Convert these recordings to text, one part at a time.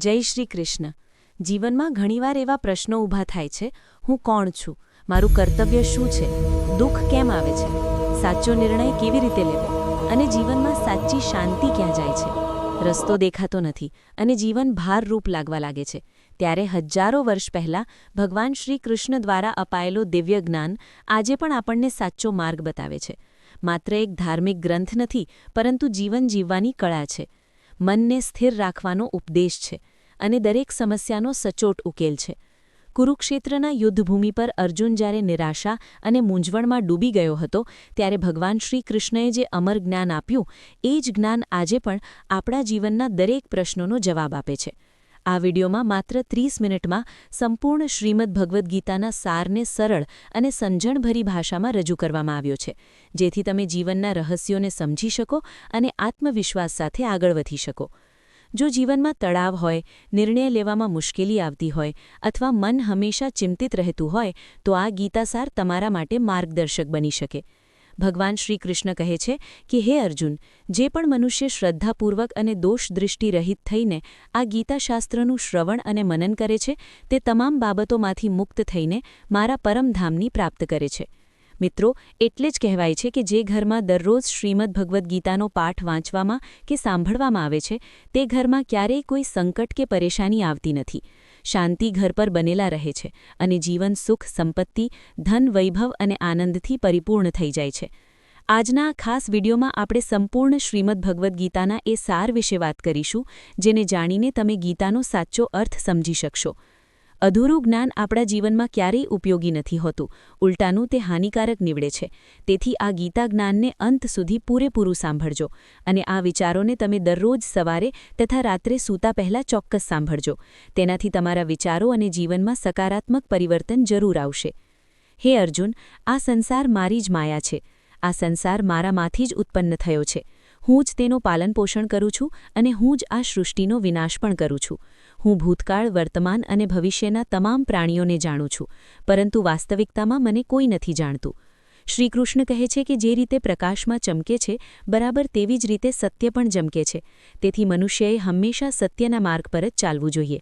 જય શ્રી કૃષ્ણ. જીવનમાં ઘણીવાર એવા પ્રશ્નો ઊભા થાય છે, હું કોણ છું, મારું કર્તવ્ય શું છે, દુઃખ કેમ આવે છે, સાચો નિર્ણય કેવી રીતે લેવો અને જીવનમાં સાચી શાંતિ ક્યાં જાય છે. રસ્તો દેખાતો નથી અને જીવન ભારરૂપ લાગવા લાગે છે. ત્યારે હજારો વર્ષ પહેલાં ભગવાન શ્રી કૃષ્ણ દ્વારા અપાયેલો દિવ્ય જ્ઞાન આજે પણ આપણને સાચો માર્ગ બતાવે છે. માત્ર એક ધાર્મિક ગ્રંથ નથી, પરંતુ જીવન જીવવાની કળા છે. મનને સ્થિર રાખવાનો ઉપદેશ છે અને દરેક સમસ્યાનો સચોટ ઉકેલ છે. કુરુક્ષેત્રના યુદ્ધભૂમિ પર અર્જુન જ્યારે નિરાશા અને મૂંઝવણમાં ડૂબી ગયો હતો, ત્યારે ભગવાન શ્રી કૃષ્ણએ જે અમર જ્ઞાન આપ્યું, એ જ જ્ઞાન આજે પણ આપણા જીવનના દરેક પ્રશ્નોનો જવાબ આપે છે. આ વિડીયોમાં માત્ર 30 મિનિટમાં સંપૂર્ણ શ્રીમદ્ ભગવદ્ ગીતાના સારને સરળ અને સમજણભરી ભાષામાં રજૂ કરવામાં આવ્યો છે, જેથી તમે જીવનના રહસ્યોને સમજી શકો અને આત્મવિશ્વાસ સાથે આગળ વધી શકો. જો જીવનમાં તણાવ હોય, નિર્ણય લેવામાં મુશ્કેલી આવતી હોય અથવા મન હંમેશા ચિંતિત રહેતું હોય, તો આ ગીતાસાર તમારા માટે માર્ગદર્શક બની શકે. ભગવાન શ્રી કૃષ્ણ કહે છે કે હે અર્જુન, જે પણ મનુષ્ય શ્રદ્ધાપૂર્વક અને દોષ દૃષ્ટિ રહિત થઈને આ ગીતાશાસ્ત્રનું શ્રવણ અને મનન કરે છે, તે તમામ બાબતોમાંથી મુક્ત થઈને મારા પરમધામની પ્રાપ્ત કરે છે. મિત્રો, એટલે જ કહેવાય છે કે જે ઘરમાં દરરોજ શ્રીમદ્ ભગવદ્ ગીતાનો પાઠ વાંચવામાં કે સાંભળવામાં આવે છે, તે ઘરમાં ક્યારેય કોઈ સંકટ કે પરેશાની આવતી નથી. શાંતિ ઘર પર બનેલા રહે છે અને જીવન સુખ, સંપત્તિ, ધન, વૈભવ અને આનંદથી પરિપૂર્ણ થઈ જાય છે. આજના આ ખાસ વિડીયોમાં આપણે સંપૂર્ણ શ્રીમદ્ ભગવદ્ ગીતાના એ સાર વિશે વાત કરીશું, જેને જાણીને તમે ગીતાનો સાચો અર્થ સમજી શકશો. અધૂરું જ્ઞાન આપણા જીવનમાં ક્યારેય ઉપયોગી નથી હોતું, ઉલટાનું તે હાનિકારક નીવડે છે. તેથી આ ગીતા જ્ઞાનને અંત સુધી પૂરેપૂરું સાંભળજો અને આ વિચારોને તમે દરરોજ સવારે તથા રાત્રે સૂતા પહેલાં ચોક્કસ સાંભળજો. તેનાથી તમારા વિચારો અને જીવનમાં સકારાત્મક પરિવર્તન જરૂર આવશે. હે અર્જુન, આ સંસાર મારી જ માયા છે. આ સંસાર મારામાંથી જ ઉત્પન્ન થયો છે. હું જ તેનો પાલનપોષણ કરું છું અને હું જ આ સૃષ્ટિનો વિનાશ પણ કરું છું. હું ભૂતકાળ, વર્તમાન અને ભવિષ્યના તમામ પ્રાણીઓને જાણું છું, પરંતુ વાસ્તવિકતામાં મને કોઈ નથી જાણતું. શ્રીકૃષ્ણ કહે છે કે જે રીતે પ્રકાશમાં ચમકે છે, બરાબર તેવી જ રીતે સત્ય પણ ચમકે છે. તેથી મનુષ્યએ હંમેશા સત્યના માર્ગ પર જ ચાલવું જોઈએ.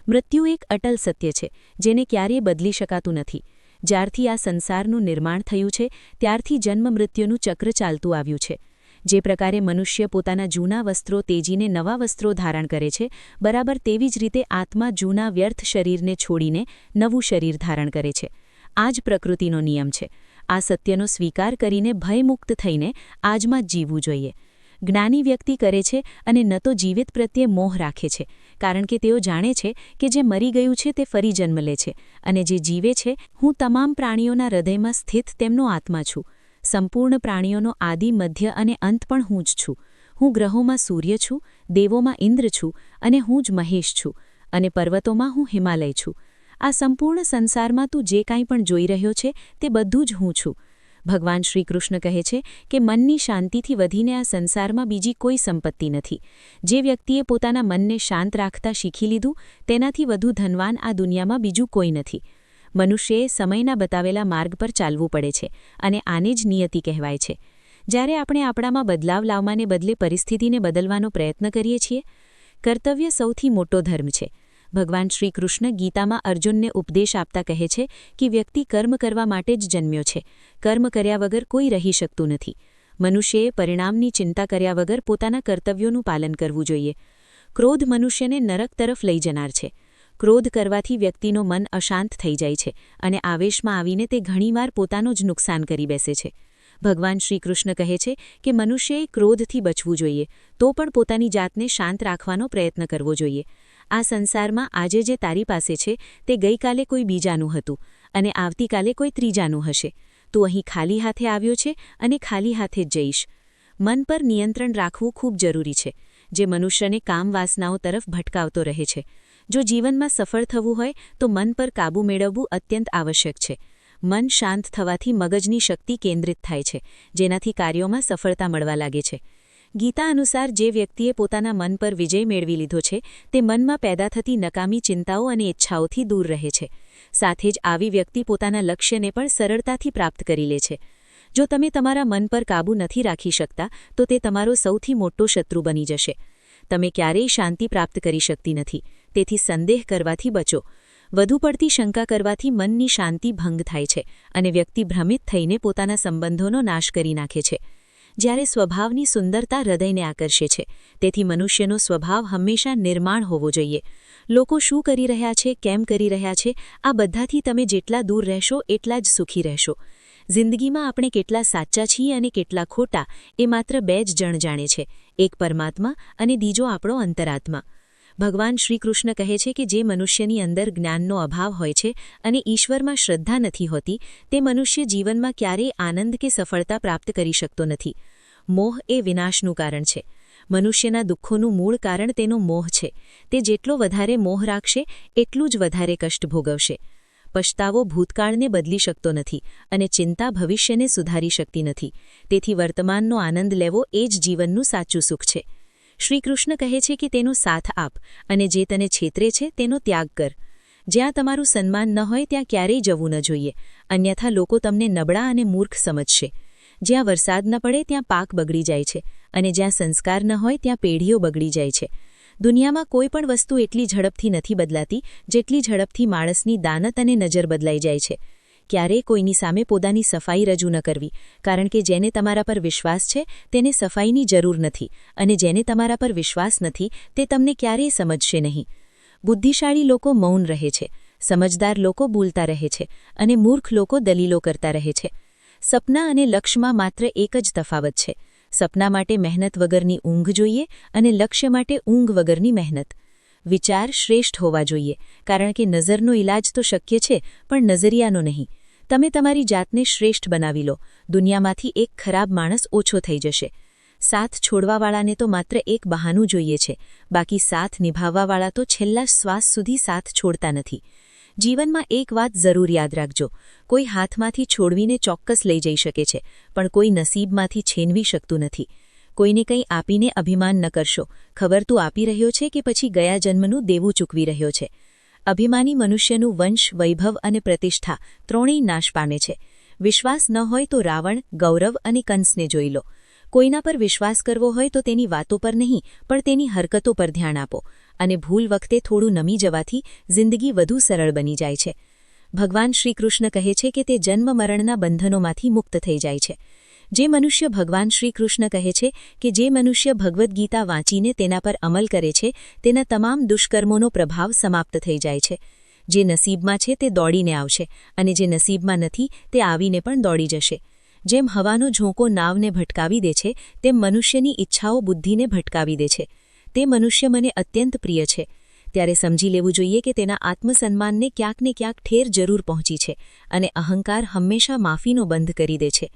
મૃત્યુ એક અટલ સત્ય છે, જેને ક્યારેય બદલી શકાતું નથી. જ્યારથી આ સંસારનું નિર્માણ થયું છે, ત્યારથી જન્મ મૃત્યુનું ચક્ર ચાલતું આવ્યું છે. જે પ્રકારે મનુષ્ય પોતાના જૂના વસ્ત્રો તેજીને નવા વસ્ત્રો ધારણ કરે છે, બરાબર તેવી જ રીતે આત્મા જૂના વ્યર્થ શરીરને છોડીને નવું શરીર ધારણ કરે છે. આ જ પ્રકૃતિનો નિયમ છે. આ સત્યનો સ્વીકાર કરીને ભયમુક્ત થઈને આજમાં જ જીવવું જોઈએ. જ્ઞાની વ્યક્તિ કરે છે અને ન તો જીવિત પ્રત્યે મોહ રાખે છે, કારણ કે તેઓ જાણે છે કે જે મરી ગયું છે તે ફરી જન્મ લે છે, અને જે જીવે છે, હું તમામ પ્રાણીઓના હૃદયમાં સ્થિત તેમનો આત્મા છું. સંપૂર્ણ પ્રાણીઓનો આદિ, મધ્ય અને અંત પણ હું જ છું. હું ગ્રહોમાં સૂર્ય છું, દેવોમાં ઇન્દ્ર છું અને હું જ મહેશ છું, અને પર્વતોમાં હું હિમાલય છું. આ સંપૂર્ણ સંસારમાં તું જે કાંઈ પણ જોઈ રહ્યો છે, તે બધું જ હું છું. ભગવાન શ્રી કૃષ્ણ કહે છે કે મનની શાંતિથી વધીને આ સંસારમાં બીજી કોઈ સંપત્તિ નથી. જે વ્યક્તિએ પોતાના મનને શાંત રાખતા શીખી લીધું, તેનાથી વધુ ધનવાન આ દુનિયામાં બીજું કોઈ નથી. મનુષ્યએ સમયના બતાવેલા માર્ગ પર ચાલવું પડે છે, અને આને જ નિયતિ કહેવાય છે. જ્યારે આપણે આપણામાં બદલાવ લાવવાને બદલે પરિસ્થિતિને બદલવાનો પ્રયત્ન કરીએ છીએ, કર્તવ્ય સૌથી મોટો ધર્મ છે. ભગવાન શ્રી કૃષ્ણ ગીતામાં અર્જુનને ઉપદેશ આપતા કહે છે કે વ્યક્તિ કર્મ કરવા માટે જ જન્મ્યો છે. કર્મ કર્યા વગર કોઈ રહી શકતું નથી. મનુષ્યએ પરિણામની ચિંતા કર્યા વગર પોતાના કર્તવ્યોનું પાલન કરવું જોઈએ. ક્રોધ મનુષ્યને નરક તરફ લઈ જનાર છે. ક્રોધ કરવાથી વ્યક્તિનો મન અશાંત થઈ જાય છે અને આવેશમાં આવીને તે ઘણીવાર પોતાનું જ નુકસાન કરી બેસે છે. ભગવાન શ્રી કૃષ્ણ કહે છે કે મનુષ્યએ ક્રોધથી બચવું જોઈએ, તો પણ પોતાની જાતને શાંત રાખવાનો પ્રયત્ન કરવો જોઈએ. આ સંસારમાં આજે જે તારી પાસે છે, તે ગઈકાલે કોઈ બીજાનું હતું અને આવતીકાલે કોઈ ત્રીજાનું હશે. તું અહીં ખાલી હાથે આવ્યો છે અને ખાલી હાથે જ જઈશ. મન પર નિયંત્રણ રાખવું ખૂબ જરૂરી છે, જે મનુષ્યને કામ વાસનાઓ તરફ ભટકાવતો રહે છે. જો જીવનમાં સફળ થવું હોય તો મન પર કાબૂ મેળવવું અત્યંત આવશ્યક છે. મન શાંત થવાથી મગજની શક્તિ કેન્દ્રિત થાય છે, જેનાથી કાર્યોમાં સફળતા મળવા લાગે છે. ગીતા અનુસાર જે વ્યક્તિએ પોતાના મન પર વિજય મેળવી લીધો છે, તે મનમાં પેદા થતી નકામી ચિંતાઓ અને ઈચ્છાઓથી દૂર રહે છે. સાથે જ આવી વ્યક્તિ પોતાના લક્ષ્યને પણ સરળતાથી પ્રાપ્ત કરી લે છે. જો તમે તમારા મન પર કાબૂ નથી રાખી શકતા, તો તે તમારો સૌથી મોટો શત્રુ બની જશે. તમે ક્યારેય શાંતિ પ્રાપ્ત કરી શકતી નથી. તેથી સંદેહ કરવાથી બચો. વધુ પડતી શંકા કરવાથી મનની શાંતિ ભંગ થાય છે અને વ્યક્તિ ભ્રમિત થઈને પોતાના સંબંધોનો નાશ કરી નાખે છે. જ્યારે સ્વભાવની સુંદરતા હૃદયને આકર્ષે છે, તેથી મનુષ્યનો સ્વભાવ હંમેશા નિર્માણ હોવો જોઈએ. લોકો શું કરી રહ્યા છે, કેમ કરી રહ્યા છે, આ બધાથી તમે જેટલા દૂર રહેશો એટલા જ સુખી રહેશો. જિંદગીમાં આપણે કેટલા સાચા છીએ અને કેટલા ખોટા એ માત્ર બે જ જણ જાણે છે, એક પરમાત્મા અને બીજો આપણો અંતરાત્મા. ભગવાન શ્રીકૃષ્ણ કહે છે કે જે મનુષ્યની અંદર જ્ઞાનનો અભાવ હોય છે અને ઈશ્વરમાં શ્રદ્ધા નથી હોતી, તે મનુષ્ય જીવનમાં ક્યારેય આનંદ કે સફળતા પ્રાપ્ત કરી શકતો નથી. મોહ એ વિનાશનું કારણ છે. મનુષ્યના દુઃખોનું મૂળ કારણ તેનો મોહ છે. તે જેટલો વધારે મોહ રાખશે એટલું જ વધારે કષ્ટ ભોગવશે. પછતાવો ભૂતકાળને બદલી શકતો નથી અને ચિંતા ભવિષ્યને સુધારી શકતી નથી. તેથી વર્તમાનનો આનંદ લેવો એ જ જીવનનું સાચું સુખ છે. શ્રીકૃષ્ણ કહે છે કે તેનો સાથ આપ અને જે તને છેતરે છે તેનો ત્યાગ કર. જ્યાં તમારું સન્માન ન હોય ત્યાં ક્યારેય જવું ન જોઈએ, અન્યથા લોકો તમને નબળા અને મૂર્ખ સમજશે. જ્યાં વરસાદ ન પડે ત્યાં પાક બગડી જાય છે અને જ્યાં સંસ્કાર ન હોય ત્યાં પેઢીઓ બગડી જાય છે. દુનિયામાં કોઈ પણ વસ્તુ એટલી ઝડપથી નથી બદલાતી જેટલી ઝડપથી માણસની દાનત અને નજર બદલાઈ જાય છે. ક્યારેય કોઈની સામે પોતાની સફાઈ રજૂ ન કરવી, કારણ કે જેને તમારા પર વિશ્વાસ છે તેને સફાઈની જરૂર નથી અને જેને તમારા પર વિશ્વાસ નથી તે તમને ક્યારેય સમજશે નહીં. બુદ્ધિશાળી લોકો મૌન રહે છે, સમજદાર લોકો બોલતા રહે છે અને મૂર્ખ લોકો દલીલો કરતા રહે છે. સપના અને લક્ષ્યમાં માત્ર એક જ તફાવત છે. સપના માટે મહેનત વગરની ઊંઘ જોઈએ અને લક્ષ્ય માટે ઊંઘ વગરની મહેનત. વિચાર શ્રેષ્ઠ હોવા જોઈએ, કારણ કે નજરનો ઇલાજ તો શક્ય છે પણ નજરિયાનો નહીં. તમે તમારી જાતને શ્રેષ્ઠ બનાવી લો, દુનિયામાંથી એક ખરાબ માણસ ઓછો થઈ જશે. સાથ છોડવાવાળાને તો માત્ર એક બહાનું જોઈએ છે, બાકી સાથ નિભાવવાવાળા તો છેલ્લા શ્વાસ સુધી સાથ છોડતા નથી. જીવનમાં એક વાત જરૂર યાદ રાખજો, કોઈ હાથમાંથી છોડવીને ચોક્કસ લઈ જઈ શકે છે, પણ કોઈ નસીબમાંથી છીનવી શકતું નથી. કોઈને કંઈ આપીને અભિમાન ન કરશો, ખબર તું આપી રહ્યો છે કે પછી ગયા જન્મનું દેવું ચૂકવી રહ્યો છે. અભિમાની મનુષ્યનું વંશ, વૈભવ અને પ્રતિષ્ઠા ત્રણેય નાશ પામે છે. વિશ્વાસ ન હોય તો રાવણ, ગૌરવ અને કંસને જોઈ લો. કોઈના પર વિશ્વાસ કરવો હોય તો તેની વાતો પર નહીં પણ તેની હરકતો પર ધ્યાન આપો, અને ભૂલ વખતે થોડું નમી જવાથી જિંદગી વધુ સરળ બની જાય છે. ભગવાન શ્રીકૃષ્ણ કહે છે કે તે જન્મ મરણના બંધનોમાંથી મુક્ત થઈ જાય છે. જે મનુષ્ય ભગવાન શ્રીકૃષ્ણ કહે છે કે જે મનુષ્ય ભગવદ્ ગીતા વાંચીને તેના પર અમલ કરે છે તેના તમામ દુષ્કર્મોનો પ્રભાવ સમાપ્ત થઈ જાય છે. જે નસીબમાં છે તે દોડીને આવશે અને જે નસીબમાં નથી તે આવીને પણ દોડી જશે. જેમ હવાનો ઝોંકો નાવને ભટકાવી દે છે તેમ મનુષ્યની ઈચ્છાઓ બુદ્ધિને ભટકાવી દે છે. તે મનુષ્ય મને અત્યંત પ્રિય છે. ત્યારે સમજી લેવું જોઈએ કે તેના આત્મસન્માનને ક્યાંક ને ક્યાંક ઠેર જરૂર પહોંચી છે અને અહંકાર હંમેશા માફીનો બંધ કરી દે છે.